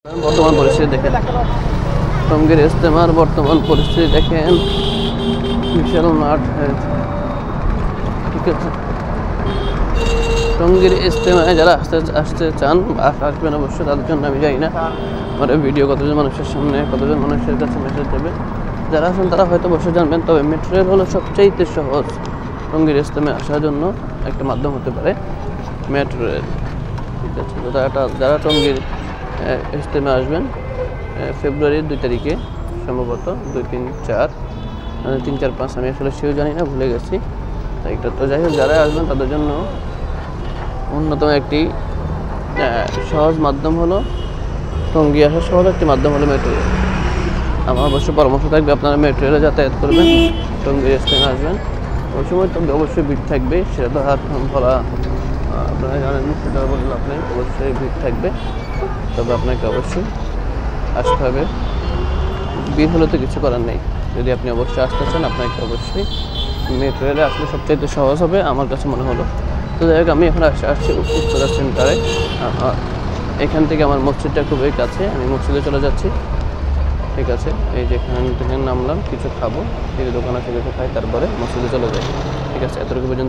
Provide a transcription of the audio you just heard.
বর্তমান পরিস্থিতি দেখেন, টঙ্গীর ইজতেমার বর্তমান পরিস্থিতি দেখেন, বিশাল মাঠ হয়েছে। ঠিক আছে, টঙ্গীর ইজতেমায় যারা আসতে চান আসবেন অবশ্যই, তাদের জন্য আমি জানি না আমার ভিডিও কতজন মানুষের সামনে কতজন মানুষের কাছে মেসেজ দেবে। যারা আছেন তারা হয়তো অবশ্যই জানবেন। তবে মেট্রো রেল হলো সবচাইতে সহজ টঙ্গীর ইজতেমায় আসার জন্য একটা মাধ্যম হতে পারে মেট্রো রেল। ঠিক আছে, তো যারা টঙ্গীর ইজতেমায় আসবেন ফেব্রুয়ারির 2 তারিখে, সম্ভবত 2, 3, 4, 3, 4, 5 আমি আসলে সেও জানি না, ভুলে গেছি তারিখটা। তো যাই হোক, যারা আসবেন তাদের জন্য অন্যতম একটি সহজ মাধ্যম হলো টঙ্গী আসার সহজ একটি মাধ্যম হলো মেট্রো রেল। আমার অবশ্যই পরামর্শ থাকবে আপনারা মেট্রো রেলে যাতায়াত করবেন, টঙ্গীর ইজতেমায় আসবেন। ওই সময় তবে অবশ্যই ভিড় থাকবে, সেটা তো আর বলা আপনারা জানেন, সেটা বললে আপনি অবশ্যই ভিড় থাকবে। তবে আপনাকে অবশ্যই আসতে হবে, ভিড় হলে তো কিছু করার নেই। যদি আপনি অবশ্যই আসতে চান, আপনাকে অবশ্যই মেট্রো রেলে আসলে সবচাইতে সহজ হবে আমার কাছে মনে হলো। তো যাই হোক, আমি এখন আসছি উত্তরা সেন্টারে। এখান থেকে আমার মসজিদটা খুবই কাছে, আমি মসজিদে চলে যাচ্ছি। ঠিক আছে, এই যে এখান থেকে নামলাম, কিছু খাবো, কিছু দোকান আছে কিছু খাই, তারপরে মসজিদে চলে যাই। ঠিক আছে, এতটুকু পর্যন্ত।